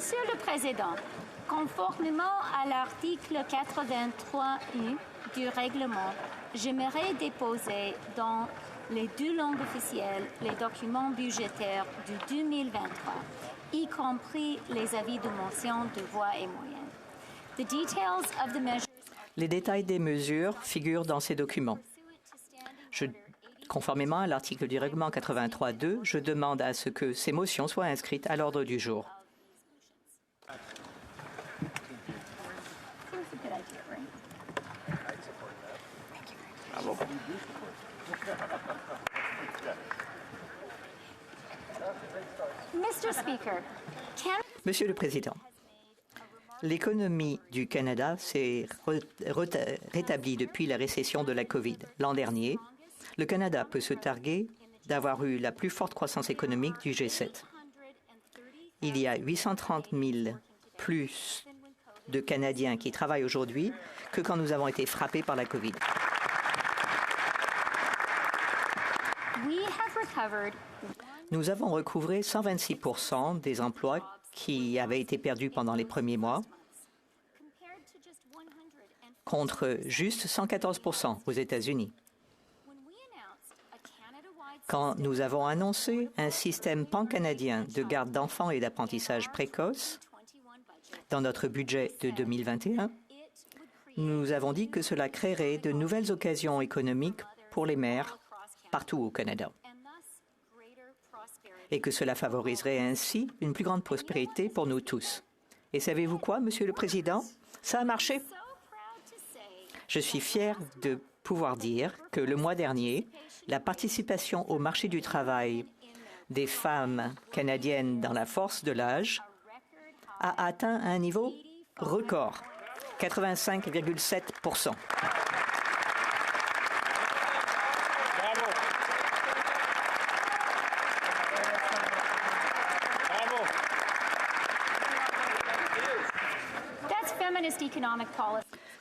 Monsieur le Président, conformément à l'article 83U du règlement, j'aimerais déposer dans les 2 langues officielles les documents budgétaires du 2023, y compris les avis de mention de voix et moyenne. The details of the measures... Les détails des mesures figurent dans ces documents. Conformément à l'article du règlement 83.2, je demande à ce que ces motions soient inscrites à l'ordre du jour. Monsieur le Président, l'économie du Canada s'est rétablie depuis la récession de la COVID. L'an dernier, le Canada peut se targuer d'avoir eu la plus forte croissance économique du G7. Il y a 830 000 plus de Canadiens qui travaillent aujourd'hui que quand nous avons été frappés par la COVID. Nous avons recouvré 126 % des emplois qui avaient été perdus pendant les premiers mois, contre juste 114 % aux États-Unis. Quand nous avons annoncé un système pan-canadien de garde d'enfants et d'apprentissage précoce dans notre budget de 2021, nous avons dit que cela créerait de nouvelles occasions économiques pour les mères partout au Canada et que cela favoriserait ainsi une plus grande prospérité pour nous tous. Et savez-vous quoi, Monsieur le Président? Ça a marché. Je suis fier de pouvoir dire que le mois dernier, la participation au marché du travail des femmes canadiennes dans la force de l'âge a atteint un niveau record, 85,7 %.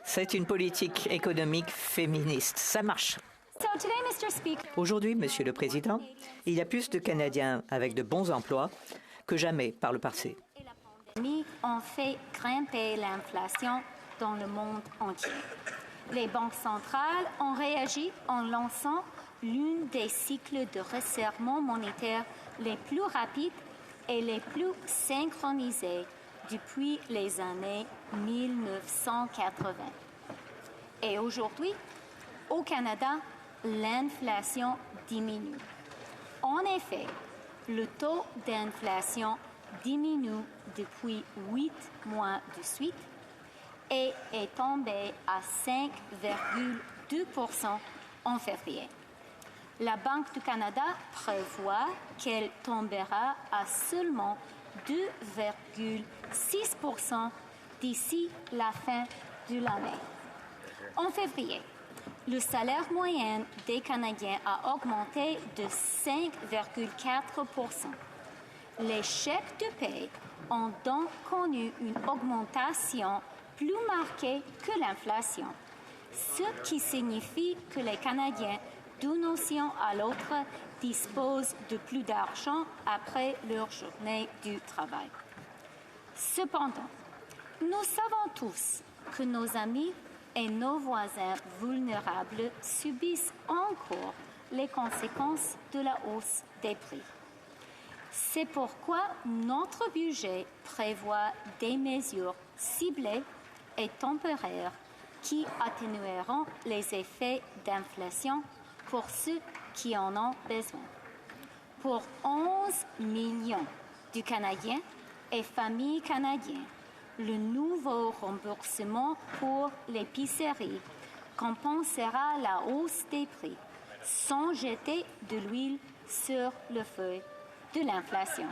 C'est une politique économique féministe. Ça marche. Aujourd'hui, Monsieur le Président, il y a plus de Canadiens avec de bons emplois que jamais par le passé. On fait grimper l'inflation dans le monde entier. Les banques centrales ont réagi en lançant l'une des cycles de resserrement monétaire les plus rapides et les plus synchronisés depuis les années 1980. Et aujourd'hui, au Canada, l'inflation diminue. En effet, le taux d'inflation diminue depuis 8 mois de suite et est tombé à 5,2 % en février. La Banque du Canada prévoit qu'elle tombera à seulement 2,6 % d'ici la fin de l'année. En février, le salaire moyen des Canadiens a augmenté de 5,4 %. Les chèques de paie ont donc connu une augmentation plus marquée que l'inflation, ce qui signifie que les Canadiens, d'une nation à l'autre, disposent de plus d'argent après leur journée du travail. Cependant, nous savons tous que nos amis et nos voisins vulnérables subissent encore les conséquences de la hausse des prix. C'est pourquoi notre budget prévoit des mesures ciblées et temporaires qui atténueront les effets d'inflation pour ceux qui en ont besoin. Pour 11 millions de Canadiens et familles canadiennes, le nouveau remboursement pour l'épicerie compensera la hausse des prix sans jeter de l'huile sur le feu de l'inflation.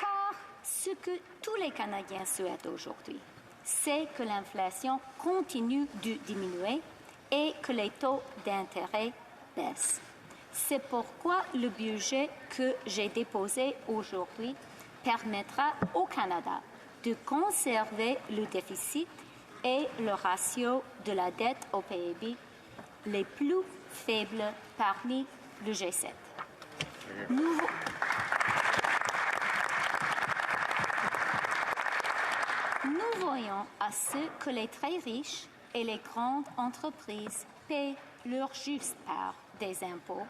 Car ce que tous les Canadiens souhaitent aujourd'hui, c'est que l'inflation continue de diminuer et que les taux d'intérêt baissent. C'est pourquoi le budget que j'ai déposé aujourd'hui permettra au Canada de conserver le déficit et le ratio de la dette au PIB les plus faibles parmi le G7. Nous voyons à ce que les très riches et les grandes entreprises paient leur juste part des impôts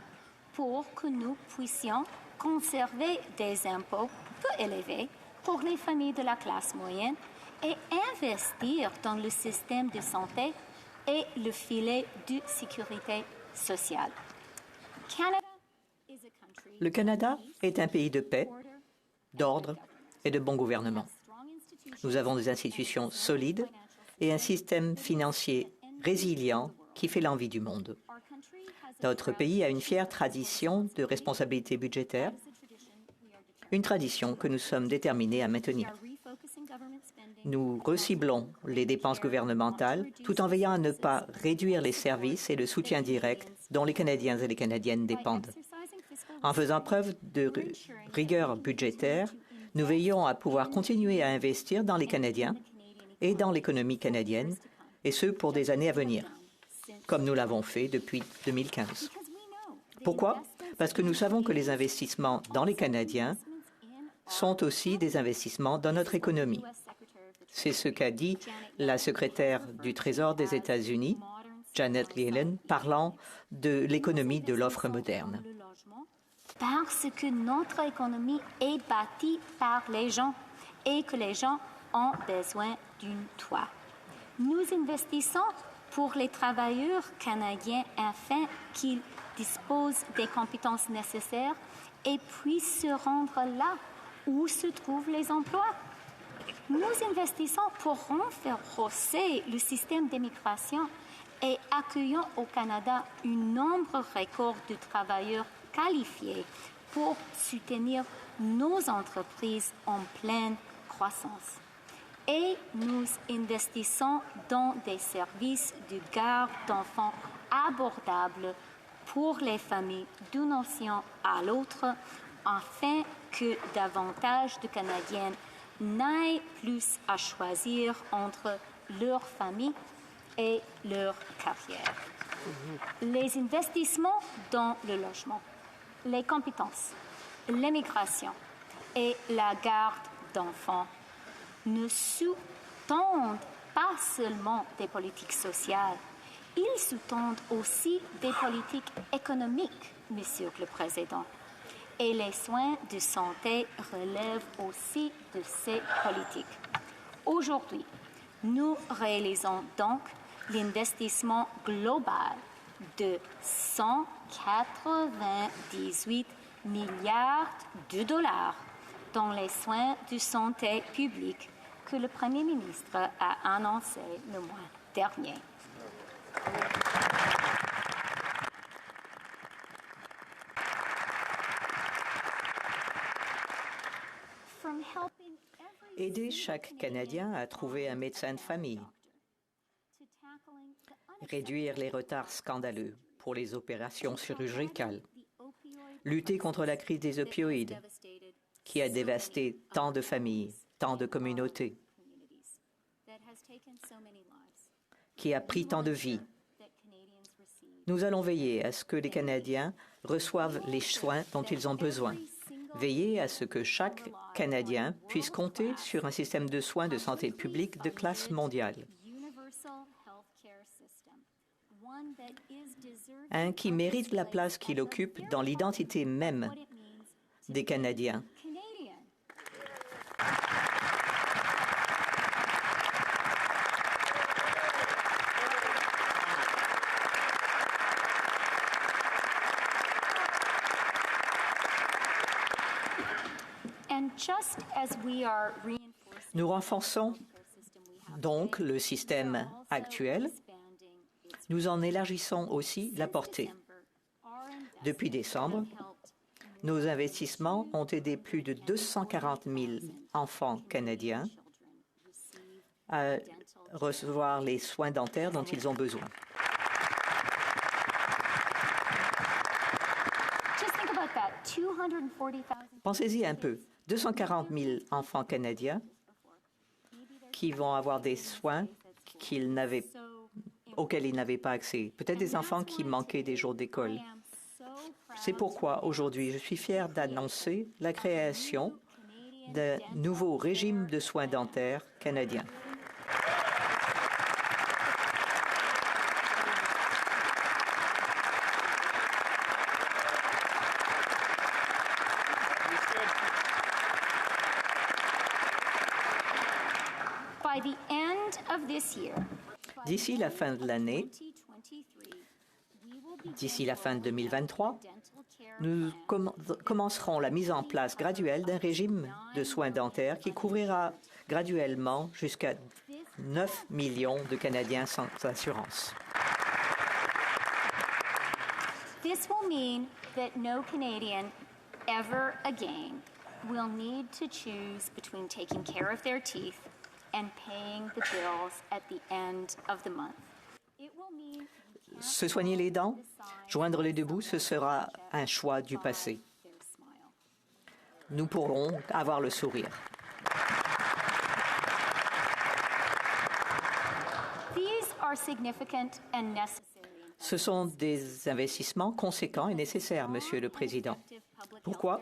pour que nous puissions conserver des impôts peu élevés pour les familles de la classe moyenne et investir dans le système de santé et le filet de sécurité sociale. Le Canada est un pays de paix, d'ordre et de bon gouvernement. Nous avons des institutions solides et un système financier résilient qui fait l'envie du monde. Notre pays a une fière tradition de responsabilité budgétaire, une tradition que nous sommes déterminés à maintenir. Nous reciblons les dépenses gouvernementales tout en veillant à ne pas réduire les services et le soutien direct dont les Canadiens et les Canadiennes dépendent. En faisant preuve de rigueur budgétaire, nous veillons à pouvoir continuer à investir dans les Canadiens et dans l'économie canadienne, et ce pour des années à venir, comme nous l'avons fait depuis 2015. Pourquoi? Parce que nous savons que les investissements dans les Canadiens sont aussi des investissements dans notre économie. C'est ce qu'a dit la secrétaire du Trésor des États-Unis, Janet Yellen, parlant de l'économie de l'offre moderne. Parce que notre économie est bâtie par les gens et que les gens ont besoin d'un toit. Nous investissons pour les travailleurs canadiens afin qu'ils disposent des compétences nécessaires et puissent se rendre là où se trouvent les emplois. Nous investissons pour renforcer le système d'immigration et accueillons au Canada un nombre record de travailleurs qualifiés pour soutenir nos entreprises en pleine croissance. Et nous investissons dans des services de garde d'enfants abordables pour les familles d'une nation à l'autre, afin que davantage de Canadiennes n'aient plus à choisir entre leur famille et leur carrière. Les investissements dans le logement, les compétences, l'immigration et la garde d'enfants ne sous-tendent pas seulement des politiques sociales, ils sous-tendent aussi des politiques économiques, Monsieur le Président. Et les soins de santé relèvent aussi de ces politiques. Aujourd'hui, nous réalisons donc l'investissement global de 198 milliards de dollars dans les soins de santé publique que le Premier ministre a annoncé le mois dernier. Aider chaque Canadien à trouver un médecin de famille. Réduire les retards scandaleux pour les opérations chirurgicales. Lutter contre la crise des opioïdes qui a dévasté tant de familles, tant de communautés, qui a pris tant de vies. Nous allons veiller à ce que les Canadiens reçoivent les soins dont ils ont besoin. Veiller à ce que chaque Canadien puisse compter sur un système de soins de santé publique de classe mondiale. Un qui mérite la place qu'il occupe dans l'identité même des Canadiens. Nous renforçons donc le système actuel. Nous en élargissons aussi la portée. Depuis décembre, nos investissements ont aidé plus de 240 000 enfants canadiens à recevoir les soins dentaires dont ils ont besoin. Pensez-y un peu. 240 000 enfants canadiens qui vont avoir des soins auxquels ils n'avaient pas accès. Peut-être des enfants qui manquaient des jours d'école. C'est pourquoi aujourd'hui, je suis fier d'annoncer la création d'un nouveau régime de soins dentaires canadien. D'ici la fin de l'année, d'ici la fin de 2023, nous commencerons la mise en place graduelle d'un régime de soins dentaires qui couvrira graduellement jusqu'à 9 millions de Canadiens sans assurance. This will mean that no Canadian ever again will need to choose between taking care of their teeth and paying the bills at the end of the month. It will mean Se soigner les dents, joindre les deux bouts, ce sera un choix du passé. Nous pourrons avoir le sourire. These are significant and necessary. Ce sont des investissements conséquents et nécessaires, Monsieur le Président. Pourquoi?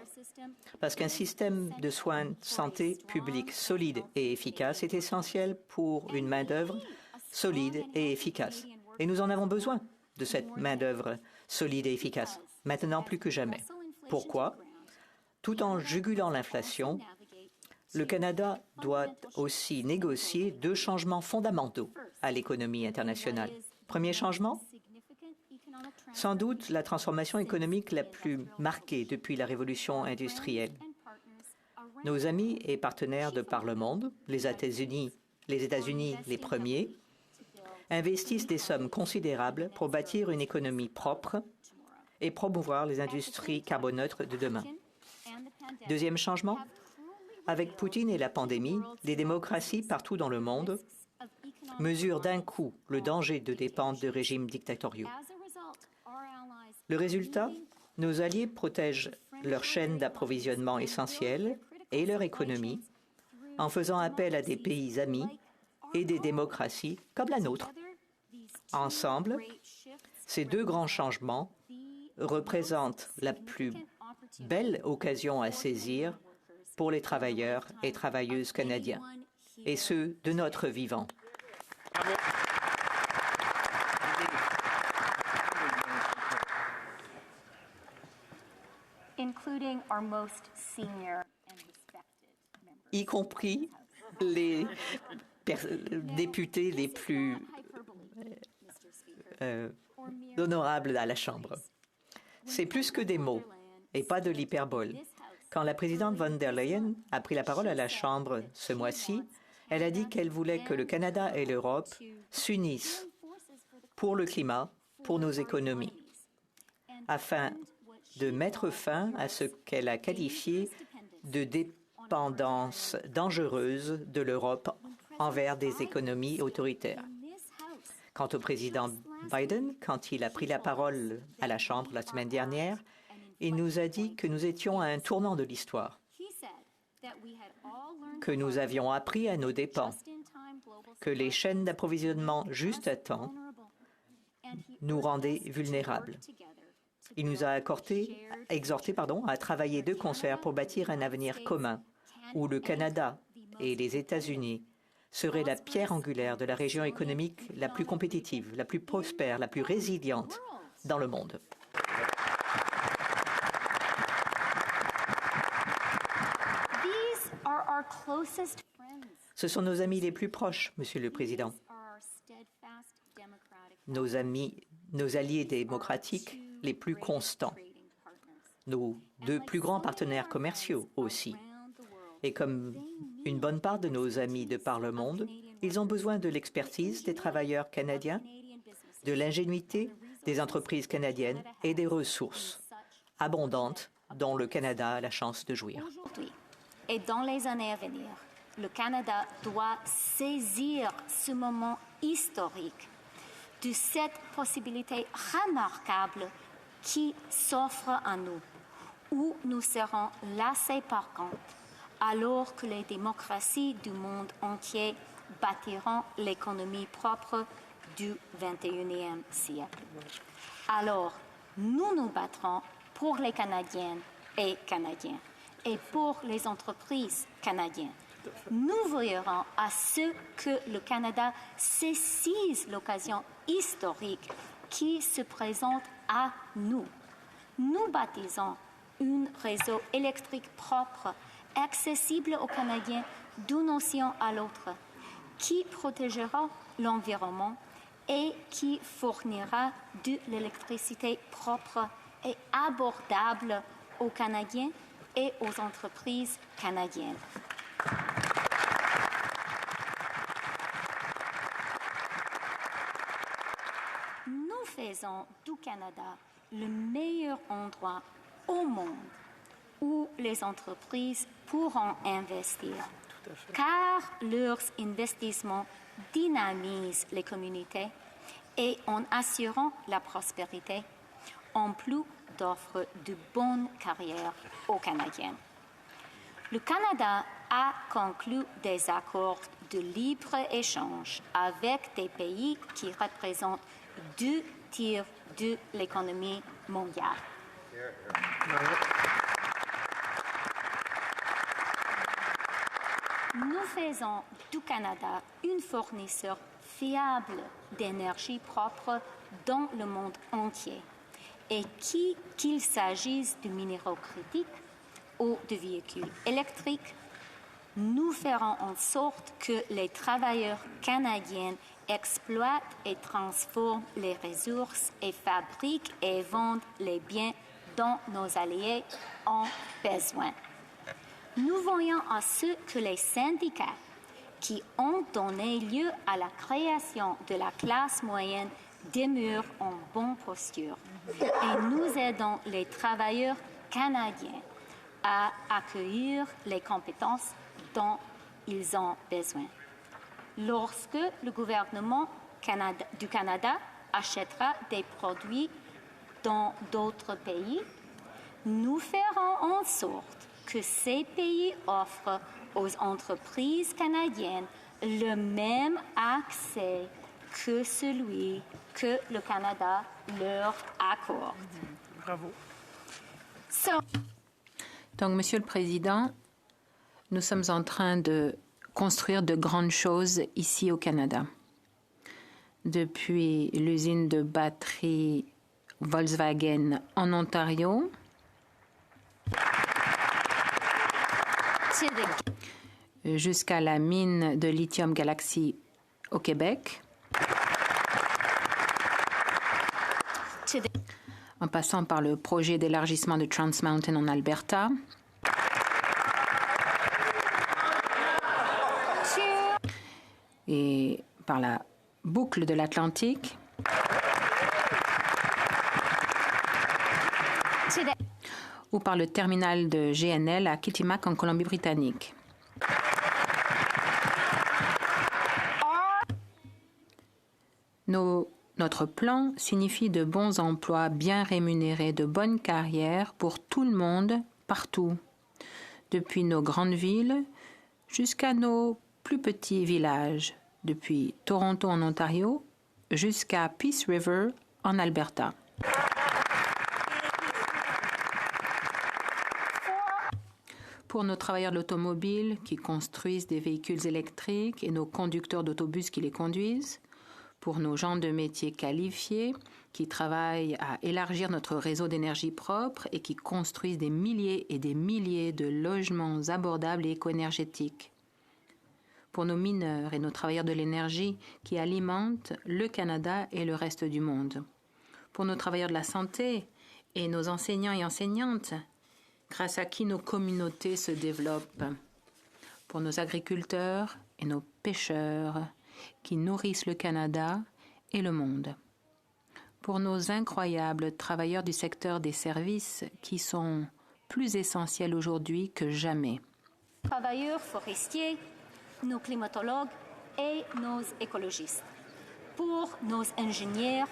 Parce qu'un système de soins de santé publique solide et efficace est essentiel pour une main-d'œuvre solide et efficace. Et nous en avons besoin de cette main-d'œuvre solide et efficace, maintenant plus que jamais. Pourquoi? Tout en jugulant l'inflation, le Canada doit aussi négocier deux changements fondamentaux à l'économie internationale. Premier changement? Sans doute la transformation économique la plus marquée depuis la révolution industrielle. Nos amis et partenaires de par le monde, les États-Unis les premiers, investissent des sommes considérables pour bâtir une économie propre et promouvoir les industries carboneutres de demain. Deuxième changement, avec Poutine et la pandémie, les démocraties partout dans le monde mesurent d'un coup le danger de dépendre de régimes dictatoriaux. Le résultat, nos alliés protègent leur chaîne d'approvisionnement essentielle et leur économie en faisant appel à des pays amis et des démocraties comme la nôtre. Ensemble, ces deux grands changements représentent la plus belle occasion à saisir pour les travailleurs et travailleuses canadiens, et ceux de notre vivant. Including our most senior and respected members. Y compris les députés les plus honorables à la Chambre. C'est plus que des mots et pas de l'hyperbole. Quand la présidente von der Leyen a pris la parole à la Chambre ce mois-ci, elle a dit qu'elle voulait que le Canada et l'Europe s'unissent pour le climat, pour nos économies, afin de mettre fin à ce qu'elle a qualifié de dépendance dangereuse de l'Europe envers des économies autoritaires. Quant au président Biden, quand il a pris la parole à la Chambre la semaine dernière, il nous a dit que nous étions à un tournant de l'histoire, que nous avions appris à nos dépens, que les chaînes d'approvisionnement juste à temps nous rendaient vulnérables. Il nous a exhorté à travailler de concert pour bâtir un avenir commun où le Canada et les États-Unis seraient la pierre angulaire de la région économique la plus compétitive, la plus prospère, la plus résiliente dans le monde. Ce sont nos amis les plus proches, Monsieur le Président. Nos alliés démocratiques les plus constants. Nos deux plus grands partenaires commerciaux aussi. Et comme une bonne part de nos amis de par le monde, ils ont besoin de l'expertise des travailleurs canadiens, de l'ingénuité des entreprises canadiennes et des ressources abondantes dont le Canada a la chance de jouir. Aujourd'hui et dans les années à venir, le Canada doit saisir ce moment historique de cette possibilité remarquable qui s'offre à nous, où nous serons lassés par contre, alors que les démocraties du monde entier bâtiront l'économie propre du XXIe siècle. Alors, Nous nous battrons pour les Canadiennes et Canadiens et pour les entreprises canadiennes. Nous veillerons à ce que le Canada saisisse l'occasion historique qui se présente à nous. Nous bâtissons un réseau électrique propre, accessible aux Canadiens d'une nation à l'autre, qui protégera l'environnement et qui fournira de l'électricité propre et abordable aux Canadiens et aux entreprises canadiennes. Nous faisons du Canada le meilleur endroit au monde où les entreprises pourront investir, car leurs investissements dynamisent les communautés et en assurant la prospérité, en plus d'offres de bonnes carrières aux Canadiens. Le Canada a conclu des accords de libre-échange avec des pays qui représentent 2 tiers de l'économie mondiale. Nous faisons du Canada un fournisseur fiable d'énergie propre dans le monde entier et qu'il s'agisse de minéraux critiques ou de véhicules électriques, nous ferons en sorte que les travailleurs canadiens exploitent et transforment les ressources et fabriquent et vendent les biens dont nos alliés ont besoin. Nous voyons à ce que les syndicats qui ont donné lieu à la création de la classe moyenne demeurent en bonne posture et nous aidons les travailleurs canadiens à accueillir les compétences dont ils ont besoin. Lorsque le gouvernement du Canada achètera des produits dans d'autres pays, nous ferons en sorte que ces pays offrent aux entreprises canadiennes le même accès que celui que le Canada leur accorde. Bravo. Donc, Monsieur le Président, nous sommes en train de construire de grandes choses ici au Canada. Depuis l'usine de batterie Volkswagen en Ontario, jusqu'à la mine de lithium Galaxy au Québec, en passant par le projet d'élargissement de Trans Mountain en Alberta, et par la boucle de l'Atlantique, ou par le terminal de GNL à Kitimat en Colombie-Britannique. Notre plan signifie de bons emplois bien rémunérés, de bonnes carrières pour tout le monde, partout, depuis nos grandes villes jusqu'à nos plus petits villages, depuis Toronto en Ontario jusqu'à Peace River en Alberta. Pour nos travailleurs de l'automobile qui construisent des véhicules électriques et nos conducteurs d'autobus qui les conduisent, pour nos gens de métier qualifiés qui travaillent à élargir notre réseau d'énergie propre et qui construisent des milliers et des milliers de logements abordables et éco-énergétiques. Pour nos mineurs et nos travailleurs de l'énergie qui alimentent le Canada et le reste du monde. Pour nos travailleurs de la santé et nos enseignants et enseignantes, grâce à qui nos communautés se développent. Pour nos agriculteurs et nos pêcheurs qui nourrissent le Canada et le monde. Pour nos incroyables travailleurs du secteur des services qui sont plus essentiels aujourd'hui que jamais. Travailleurs forestiers, nos climatologues et nos écologistes. Pour nos ingénieurs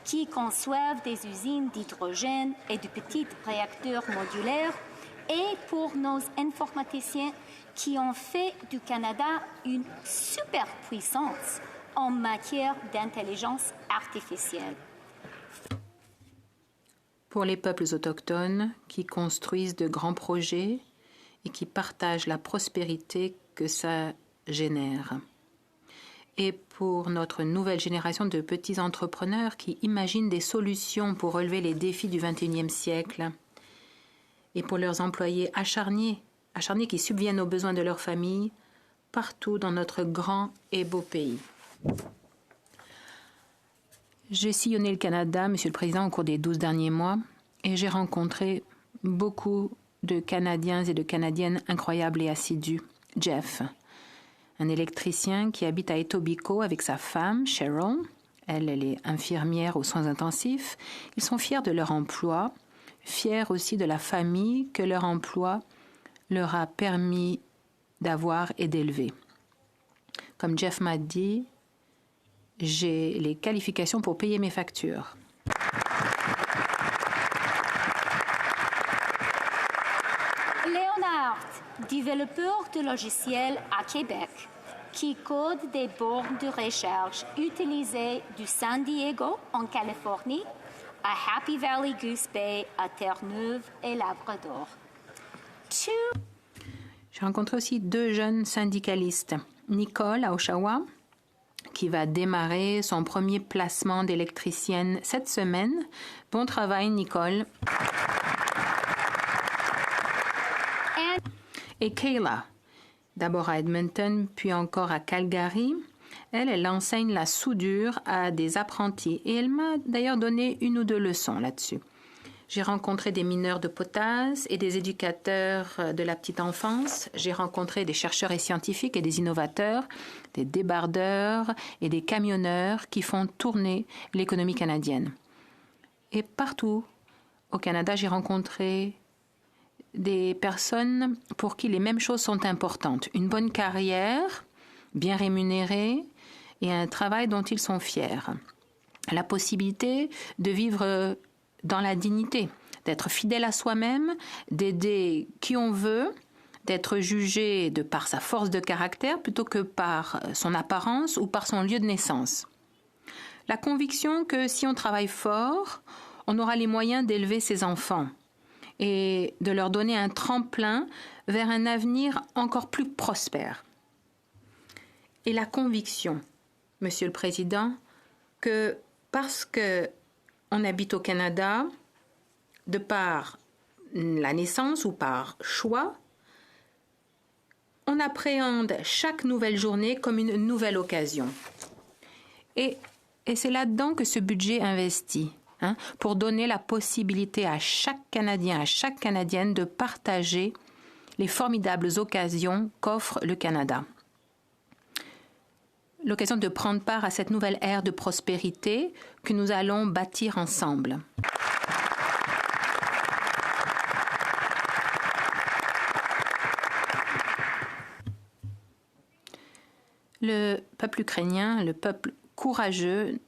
qui conçoivent des usines d'hydrogène et de petits réacteurs modulaires et pour nos informaticiens qui ont fait du Canada une superpuissance en matière d'intelligence artificielle. pour les peuples autochtones qui construisent de grands projets et qui partagent la prospérité que ça génère. Et pour notre nouvelle génération de petits entrepreneurs qui imaginent des solutions pour relever les défis du XXIe siècle. Et pour leurs employés acharnés qui subviennent aux besoins de leur famille partout dans notre grand et beau pays. J'ai sillonné le Canada, Monsieur le Président, au cours des 12 derniers mois et j'ai rencontré beaucoup de Canadiens et de Canadiennes incroyables et assidus. Jeff, un électricien qui habite à Etobicoke avec sa femme, Cheryl. Elle est infirmière aux soins intensifs. Ils sont fiers de leur emploi, fiers aussi de la famille que leur emploi leur a permis d'avoir et d'élever. Comme Jeff m'a dit, j'ai les qualifications pour payer mes factures. Léonard, développeur de logiciels à Québec, qui code des bornes de recherche utilisées du San Diego en Californie à Happy Valley Goose Bay à Terre-Neuve et Labrador. J'ai rencontré aussi 2 jeunes syndicalistes. Nicole à Oshawa, qui va démarrer son premier placement d'électricienne cette semaine. Bon travail, Nicole. Et Kayla, d'abord à Edmonton, puis encore à Calgary. Elle enseigne la soudure à des apprentis et elle m'a d'ailleurs donné 1 ou 2 leçons là-dessus. J'ai rencontré des mineurs de potasse et des éducateurs de la petite enfance. J'ai rencontré des chercheurs et scientifiques et des innovateurs, des débardeurs et des camionneurs qui font tourner l'économie canadienne. Et partout au Canada, j'ai rencontré des personnes pour qui les mêmes choses sont importantes. Une bonne carrière, bien rémunérée et un travail dont ils sont fiers. La possibilité de vivre dans la dignité, d'être fidèle à soi-même, d'aider qui on veut, d'être jugé de par sa force de caractère plutôt que par son apparence ou par son lieu de naissance. La conviction que si on travaille fort, on aura les moyens d'élever ses enfants et de leur donner un tremplin vers un avenir encore plus prospère. Et la conviction, Monsieur le Président, que parce que on habite au Canada, de par la naissance ou par choix, on appréhende chaque nouvelle journée comme une nouvelle occasion. Et c'est là-dedans que ce budget investit, pour donner la possibilité à chaque Canadien, à chaque Canadienne de partager les formidables occasions qu'offre le Canada. L'occasion de prendre part à cette nouvelle ère de prospérité que nous allons bâtir ensemble. Le peuple ukrainien, le peuple courageux,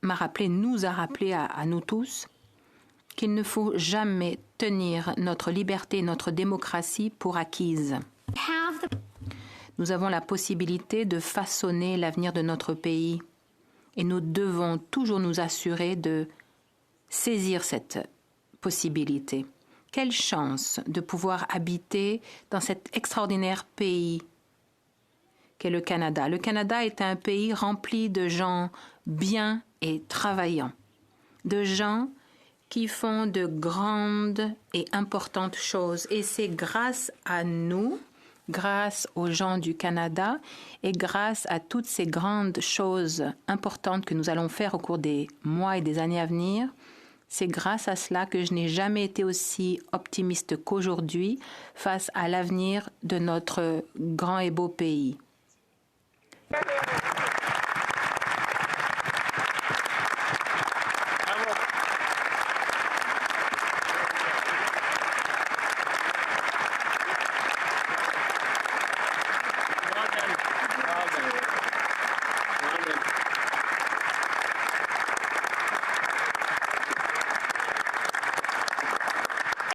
nous a rappelé à nous tous qu'il ne faut jamais tenir notre liberté, notre démocratie pour acquise. Nous avons la possibilité de façonner l'avenir de notre pays et nous devons toujours nous assurer de saisir cette possibilité. Quelle chance de pouvoir habiter dans cet extraordinaire pays qu'est le Canada. Le Canada est un pays rempli de gens bien et travaillants, de gens qui font de grandes et importantes choses. Et c'est grâce à nous, grâce aux gens du Canada et grâce à toutes ces grandes choses importantes que nous allons faire au cours des mois et des années à venir, c'est grâce à cela que je n'ai jamais été aussi optimiste qu'aujourd'hui face à l'avenir de notre grand et beau pays.